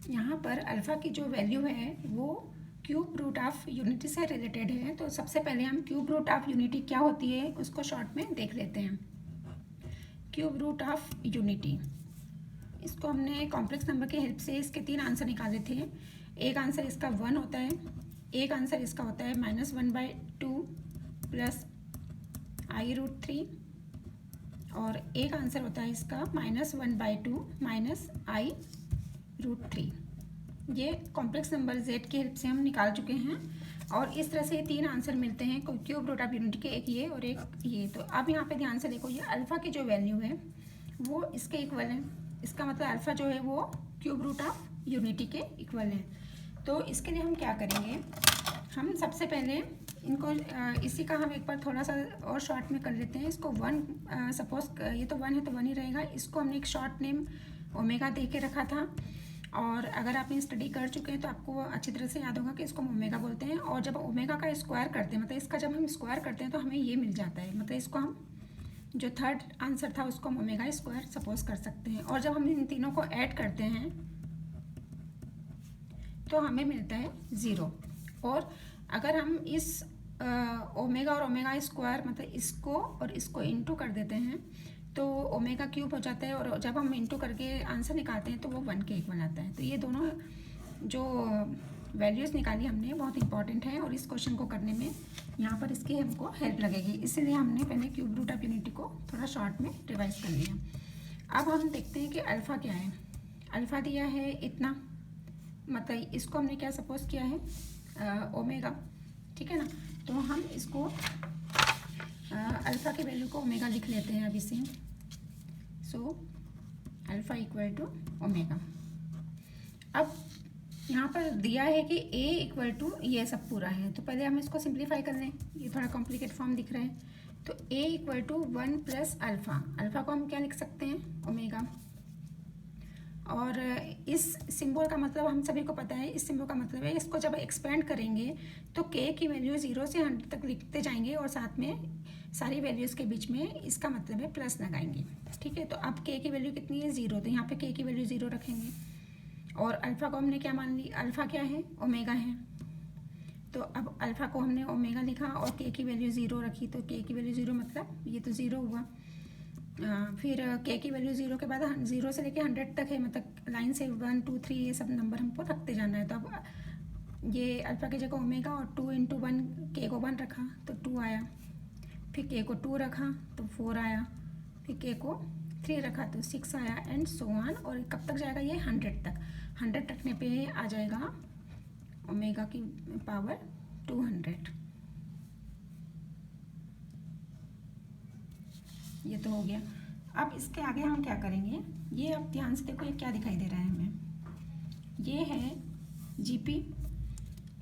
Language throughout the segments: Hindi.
यहाँ पर अल्फ़ा की जो वैल्यू है वो क्यूब रूट ऑफ यूनिटी से रिलेटेड है। तो सबसे पहले हम क्यूब रूट ऑफ यूनिटी क्या होती है उसको शॉर्ट में देख लेते हैं। क्यूब रूट ऑफ यूनिटी, इसको हमने कॉम्प्लेक्स नंबर की हेल्प से इसके 3 आंसर निकाले थे। एक आंसर इसका 1 होता है, एक आंसर इसका होता है -1/2 प्लस i√3 और एक आंसर होता है इसका -1/2 माइनस i√3। ये कॉम्प्लेक्स नंबर z की हेल्प से हम निकाल चुके हैं और इस तरह से 3 आंसर मिलते हैं क्यूब रूट ऑफ यूनिटी के, एक ये और एक ये। तो अब यहाँ पे ध्यान से देखो, ये अल्फ़ा की जो वैल्यू है वो इसके इक्वल है। इसका मतलब अल्फ़ा जो है वो क्यूब रूट ऑफ यूनिटी के इक्वल है। तो इसके लिए हम क्या करेंगे, हम सबसे पहले इनको इसी का हम एक बार थोड़ा सा और शॉर्ट में कर लेते हैं। इसको 1 सपोज ये तो 1 है तो 1 ही रहेगा। इसको हमने एक शॉर्ट नेम ओमेगा दे के रखा था और अगर आपने स्टडी कर चुके हैं तो आपको अच्छी तरह से याद होगा कि इसको हम ओमेगा बोलते हैं। और जब ओमेगा का स्क्वायर करते हैं, मतलब इसका जब हम स्क्वायर करते हैं तो हमें ये मिल जाता है। मतलब इसको हम जो थर्ड आंसर था उसको हम ओमेगा स्क्वायर सपोज कर सकते हैं। और जब हम इन तीनों को ऐड करते हैं तो हमें मिलता है 0। और अगर हम इस ओमेगा और ओमेगा स्क्वायर मतलब इसको और इसको इंटू कर देते हैं तो ओमेगा क्यूब हो जाता है और जब हम इंटू करके आंसर निकालते हैं तो वो 1 के इक्वल आता है। तो ये दोनों जो वैल्यूज़ निकाली हमने बहुत इंपॉर्टेंट है और इस क्वेश्चन को करने में यहाँ पर इसकी हमको हेल्प लगेगी। इसीलिए हमने पहले क्यूब रूट ऑफ यूनिटी को थोड़ा शॉर्ट में रिवाइज कर लिया। अब हम देखते हैं कि अल्फ़ा क्या है। अल्फ़ा दिया है इतना, मतलब इसको हमने क्या सपोज किया है ओमेगा, ठीक है ना। तो हम इसको अल्फ़ा के वैल्यू को ओमेगा लिख लेते हैं अभी से। So alpha equal to omega. अब यहाँ पर दिया है कि a इक्वल टू ये सब पूरा है, तो पहले हम इसको सिंप्लीफाई कर लें। ये थोड़ा कॉम्प्लिकेट फॉर्म दिख रहा है। तो a equal to 1 plus alpha, alpha को हम क्या लिख सकते हैं ओमेगा। और इस सिंबल का मतलब हम सभी को पता है, इस सिंबल का मतलब है इसको जब एक्सपेंड करेंगे तो k की वैल्यू 0 से 100 तक लिखते जाएंगे और साथ में सारी वैल्यूज़ के बीच में इसका मतलब है प्लस लगाएंगे, ठीक है। तो अब k की वैल्यू कितनी है 0, तो यहाँ पे k की वैल्यू 0 रखेंगे। और अल्फ़ा को हमने क्या मान ली, अल्फ़ा क्या है ओमेगा है। तो अब अल्फ़ा को हमने ओमेगा लिखा और k की वैल्यू 0 रखी, तो k की वैल्यू 0 मतलब ये तो 0 हुआ। फिर k की वैल्यू 0 के बाद 0 से लेके 100 तक है, मतलब लाइन से 1 2 3 ये सब नंबर हमको रखते जाना है। तो अब ये अल्फ़ा की जगह ओमेगा और 2 × 1 k को 1 रखा तो 2 आया, फिर k को 2 रखा तो 4 आया, फिर k को 3 रखा तो 6 आया एंड सो ऑन। और कब तक जाएगा ये 100 तक। 100 रखने पे आ जाएगा ओमेगा की पावर 200। ये तो हो गया। अब इसके आगे हम क्या करेंगे, ये अब ध्यान से देखो, ये क्या दिखाई दे रहा है हमें, ये है जीपी।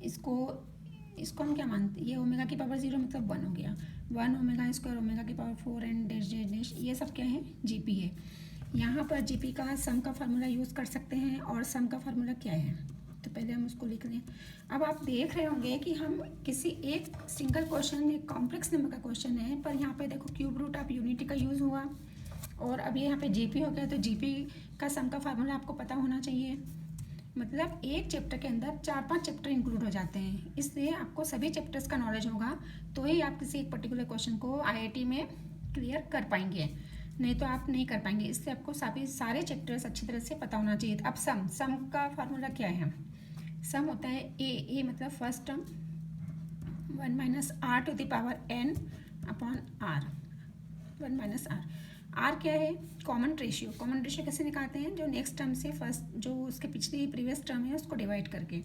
इसको हम क्या मानते हैं, ये ओमेगा की पावर 0 मतलब 1 हो गया। 1 ओमेगा स्क्वायर ओमेगा की power 4 and dash dash dash, ये सब क्या है जीपी है। यहाँ पर जीपी का सम का फार्मूला यूज़ कर सकते हैं। और सम का फार्मूला क्या है, तो पहले हम उसको लिख लें। अब आप देख रहे होंगे कि हम किसी एक सिंगल क्वेश्चन, एक कॉम्प्लेक्स नंबर का क्वेश्चन है, पर यहाँ पे देखो क्यूब रूट ऑफ यूनिटी का यूज़ हुआ और अब यहाँ पे जीपी हो गया। तो जीपी का सम का फार्मूला आपको पता होना चाहिए। मतलब एक चैप्टर के अंदर 4-5 चैप्टर इंक्लूड हो जाते हैं, इसलिए आपको सभी चैप्टर्स का नॉलेज होगा तो ही आप किसी एक पर्टिकुलर क्वेश्चन को आईआईटी में क्लियर कर पाएंगे, नहीं तो आप नहीं कर पाएंगे। इसलिए आपको सारे चैप्टर्स अच्छी तरह से पता होना चाहिए। अब सम का फार्मूला क्या है, सम होता है ए मतलब first term 1 - r to the power n upon r, 1 - r। R क्या है, कॉमन रेशियो। कॉमन रेशियो कैसे निकालते हैं, जो नेक्स्ट टर्म से फर्स्ट जो उसके पिछली प्रीवियस टर्म है उसको डिवाइड करके।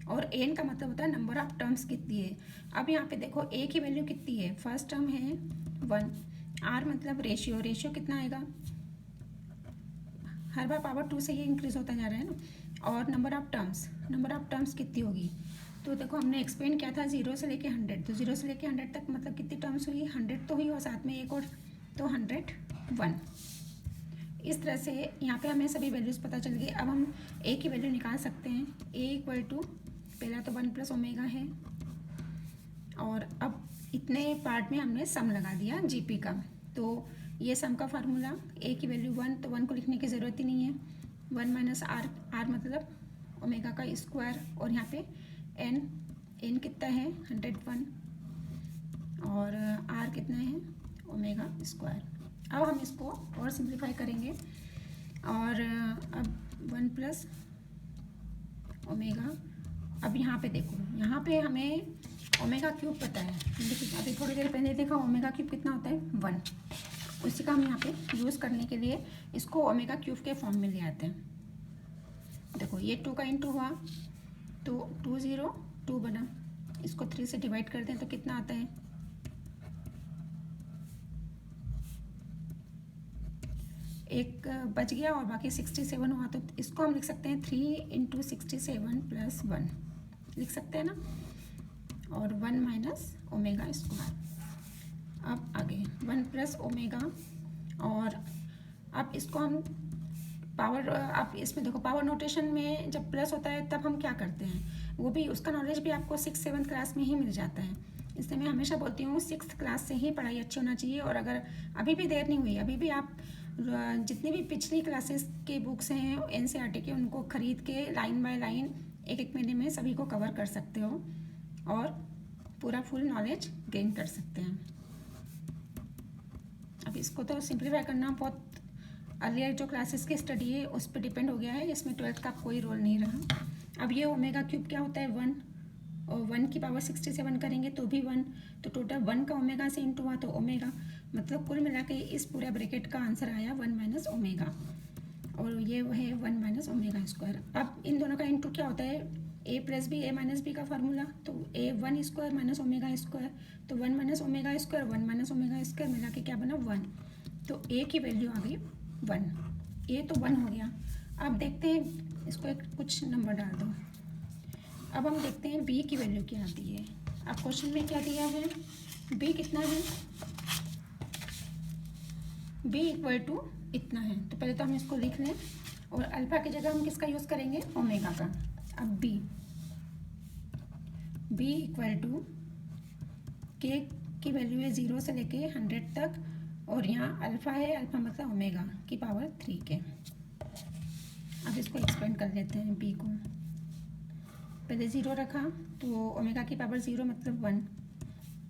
और एन का मतलब होता है नंबर ऑफ टर्म्स कितनी है। अब यहाँ पे देखो ए की वैल्यू कितनी है, फर्स्ट टर्म है 1, आर मतलब रेशियो, रेशियो कितना आएगा, हर बार पावर 2 से ये इंक्रीज होता जा रहा है ना। और नंबर ऑफ टर्म्स कितनी होगी, तो देखो हमने एक्सप्लेन किया था 0 से लेके 100, तो 0 से लेके 100 तक मतलब कितनी टर्म्स हुई, 100 तो हुई और साथ में एक और, तो 101। इस तरह से यहाँ पे हमें सभी वैल्यूज़ पता चल गई। अब हम ए की वैल्यू निकाल सकते हैं। ए इक्वल टू पहला तो 1 प्लस ओमेगा है और अब इतने पार्ट में हमने सम लगा दिया जीपी का। तो ये सम का फार्मूला, ए की वैल्यू 1 तो 1 को लिखने की ज़रूरत ही नहीं है, 1 - r, r मतलब ओमेगा का स्क्वायर, और यहाँ पे एन कितना है 101, और आर कितना है ओमेगा स्क्वायर। अब हम इसको और सिंप्लीफाई करेंगे, और अब 1 प्लस ओमेगा। अब यहाँ पे देखो, यहाँ पे हमें ओमेगा क्यूब पता है, देखिए अभी थोड़ी देर पहले देखा ओमेगा क्यूब कितना होता है 1, उसी का हम यहाँ पे यूज़ करने के लिए इसको ओमेगा क्यूब के फॉर्म में ले आते हैं। देखो ये 2 का इंटू हुआ तो 202 बना, इसको 3 से डिवाइड कर दें तो कितना आता है, एक बच गया और बाकी 67 हुआ, तो इसको हम लिख सकते हैं 3 इंटू 67 प्लस 1 लिख सकते हैं ना, और 1 माइनस ओमेगा स्क्वायर। अब आगे 1 प्लस ओमेगा, और अब इसको हम पावर, आप इसमें देखो पावर नोटेशन में जब प्लस होता है तब हम क्या करते हैं, वो भी उसका नॉलेज भी आपको 6-7 क्लास में ही मिल जाता है। इसलिए मैं हमेशा बोलती हूँ 6th क्लास से ही पढ़ाई अच्छी होना चाहिए। और अगर अभी भी देर नहीं हुई, अभी भी आप जितनी भी पिछली क्लासेस के बुक्स हैं NCERT के, उनको ख़रीद के लाइन बाय लाइन एक महीने में सभी को कवर कर सकते हो और पूरा फुल नॉलेज गेन कर सकते हैं। अब इसको तो सिंप्लीफाई करना बहुत अर्लियर जो क्लासेस की स्टडी है उस पर डिपेंड हो गया है, इसमें 12th का कोई रोल नहीं रहा। अब ये ओमेगा क्यूब क्या होता है 1, और 1 की पावर 67 करेंगे तो भी 1, तो टोटल 1 का ओमेगा से इंटू हुआ तो ओमेगा, मतलब कुल मिला के इस पूरे ब्रैकेट का आंसर आया 1 माइनस ओमेगा, और ये है 1 माइनस ओमेगा स्क्वायर। अब इन दोनों का इंटू क्या होता है, a plus b a minus b का फार्मूला, तो a 1 square minus omega square, तो 1 minus omega square 1 minus omega square मिला के क्या बना 1, तो a की वैल्यू आ गई 1, a तो 1 हो गया। अब देखते हैं इसको एक कुछ नंबर डाल दो। अब हम देखते हैं b की वैल्यू क्या आती है। अब क्वेश्चन में क्या दिया है, b कितना है, b इक्वल टू इतना है, तो पहले तो हम इसको लिख लें, और अल्फा की जगह हम किसका यूज़ करेंगे ओमेगा का। अब b इक्वल टू k की वैल्यू है 0 से लेके 100 तक, और यहाँ अल्फ़ा है, अल्फ़ा मतलब ओमेगा की पावर 3 के। अब इसको एक्सपेंड कर लेते हैं b को, पहले 0 रखा तो ओमेगा की पावर 0 मतलब 1,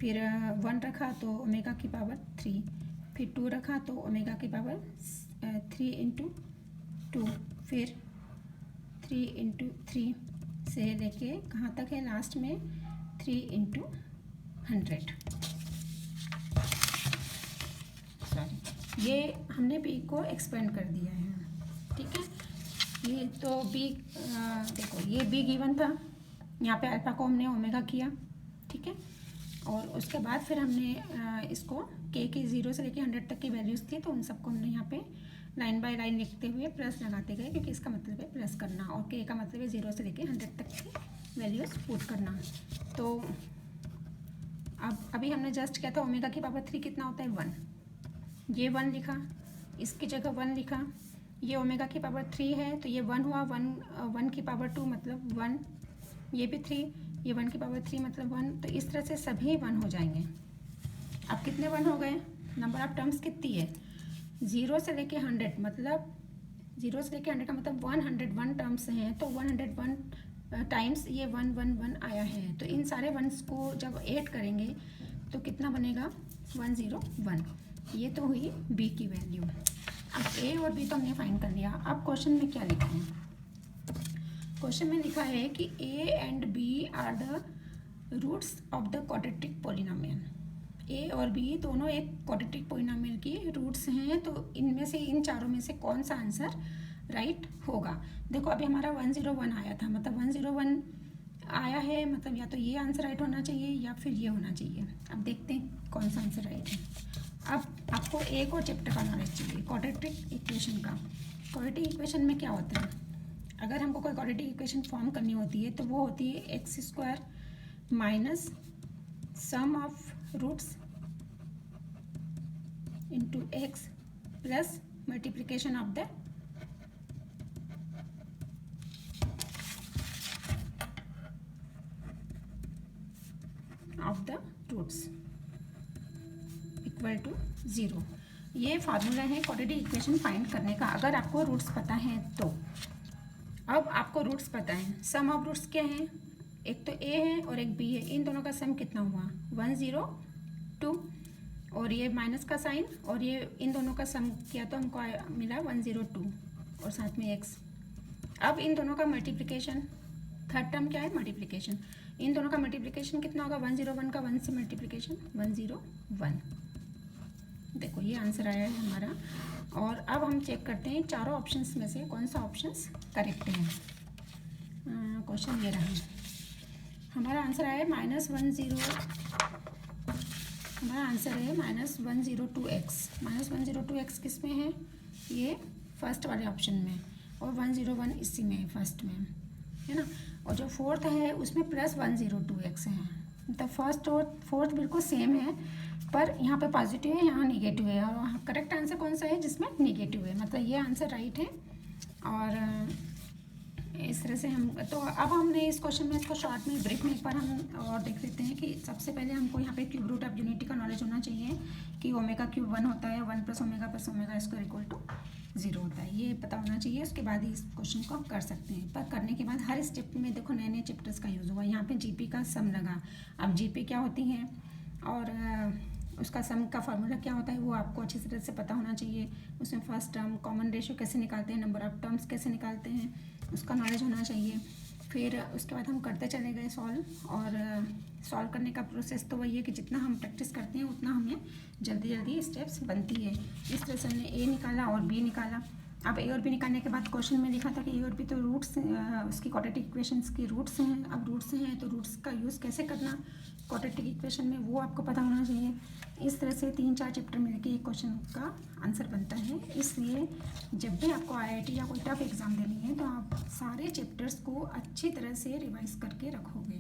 फिर 1 रखा तो ओमेगा की पावर 3, फिर 2 रखा तो ओमेगा की पावर 3 इंटू 2, फिर 3 इंटू 3 से लेके कहाँ तक है लास्ट में 3 इंटू 100। सॉरी, ये हमने b को एक्सपेंड कर दिया है, ठीक है। ये तो b देखो ये b गिवन था, यहाँ पे अल्फा को हमने ओमेगा किया, ठीक है, और उसके बाद फिर हमने इसको k की 0 से लेके 100 तक की वैल्यूज़ थी, तो उन सबको हमने यहाँ पे लाइन बाय लाइन लिखते हुए प्लस लगाते गए, क्योंकि इसका मतलब है प्लस करना, और k का मतलब है 0 से लेके 100 तक की वैल्यूज़ पुट करना। तो अब अभी हमने जस्ट किया था ओमेगा की पावर 3 कितना होता है 1, ये 1 लिखा, इसकी जगह 1 लिखा, ये ओमेगा की पावर 3 है तो ये 1 हुआ, 1 की पावर 2 मतलब 1, ये भी 3, ये 1 की पावर 3 मतलब 1, तो इस तरह से सभी 1 हो जाएंगे। अब कितने 1 हो गए, नंबर ऑफ टर्म्स कितनी है 0 से लेके 100, मतलब 0 से लेके 100 का मतलब 101 टर्म्स हैं, तो 101 टाइम्स ये 111 आया है, तो इन सारे 1s को जब ऐड करेंगे तो कितना बनेगा 101। ये तो हुई b की वैल्यू। अब a और b तो हमने फाइंड कर लिया। अब क्वेश्चन में क्या लिखा है, क्वेश्चन में लिखा है कि a and b are the roots of the quadratic polynomial. a और b दोनों एक क्वाड्रेटिक पॉलिनोमियल की रूट्स हैं, तो इनमें से इन चारों में से कौन सा आंसर राइट होगा। देखो अभी हमारा 101 आया था, मतलब 101 आया है, मतलब या तो ये आंसर राइट होना चाहिए या फिर ये होना चाहिए। अब देखते हैं कौन सा आंसर राइट है। अब आपको एक और चैप्टर का नॉलेज चाहिए, क्वाड्रेटिक इक्वेशन का। क्वाड्रेटिक इक्वेशन में क्या होता है, अगर हमको कोई क्वाड्रेटिक इक्वेशन फॉर्म करनी होती है तो वो होती है x² minus sum of roots into x plus multiplication of the roots equal to 0। ये फार्मूला है क्वाड्रेटिक इक्वेशन फाइंड करने का, अगर आपको रूट्स पता है तो। अब आपको रूट्स पता है, सम ऑफ रूट्स क्या हैं, एक तो ए है और एक बी है, इन दोनों का सम कितना हुआ 102, और ये माइनस का साइन और ये इन दोनों का सम किया तो हमको मिला 102 और साथ में एक्स। अब इन दोनों का मल्टीप्लिकेशन, थर्ड टर्म क्या है मल्टीप्लिकेशन, इन दोनों का मल्टीप्लिकेशन कितना होगा 101 का 1 से मल्टीप्लिकेशन 101। देखो ये आंसर आया है हमारा। और अब हम चेक करते हैं चारों ऑप्शंस में से कौन सा ऑप्शंस करेक्ट है। क्वेश्चन ये रहा, हमारा आंसर आया हमारा आंसर है -102x। -102x किस में है, ये फर्स्ट वाले ऑप्शन में, और 101 इसी में फर्स्ट में है ना, और जो फोर्थ है उसमें +102x है। तो फर्स्ट और फोर्थ बिल्कुल सेम है, पर यहाँ पे पॉजिटिव है, यहाँ निगेटिव है, और करेक्ट आंसर कौन सा है जिसमें निगेटिव है, मतलब ये आंसर राइट है। और इस तरह से हम, तो अब हमने इस क्वेश्चन में इसको शॉर्ट में ब्रीफ में एक बार हम और देख लेते हैं कि सबसे पहले हमको यहाँ पे क्यूब रूट ऑफ यूनिटी का नॉलेज होना चाहिए कि ओमेगा क्यूब 1 होता है, 1 + ओमेगा स्क्वायर = 0 होता है, ये पता होना चाहिए। उसके बाद ही इस क्वेश्चन को हम कर सकते हैं। पर करने के बाद हर स्टेप में देखो नए नए चैप्टर्स का यूज़ हुआ। यहाँ पे जीपी का सम लगा, अब जीपी क्या होती है और उसका सम का फार्मूला क्या होता है वो आपको अच्छी तरह से पता होना चाहिए। उसमें फर्स्ट टर्म कॉमन रेशियो कैसे निकालते हैं, नंबर ऑफ टर्म्स कैसे निकालते हैं, उसका नॉलेज होना चाहिए। फिर उसके बाद हम करते चले गए सॉल्व, और सॉल्व करने का प्रोसेस तो वही है कि जितना हम प्रैक्टिस करते हैं उतना हमें जल्दी जल्दी स्टेप्स बनती है। इस तरह से हमने ए निकाला और बी निकाला। अब ए और बी निकालने के बाद क्वेश्चन में लिखा था कि ए और बी तो रूट्स, उसकी क्वाड्रेटिक इक्वेशंस की रूट्स हैं। अब रूट्स हैं तो रूट्स का यूज़ कैसे करना क्वाड्रेटिक इक्वेशन में वो आपको पता होना चाहिए। इस तरह से 3-4 चैप्टर मिलके एक क्वेश्चन का आंसर बनता है। इसलिए जब भी आपको आईआईटी या कोई टफ एग्ज़ाम देनी है तो आप सारे चैप्टर्स को अच्छी तरह से रिवाइज करके रखोगे।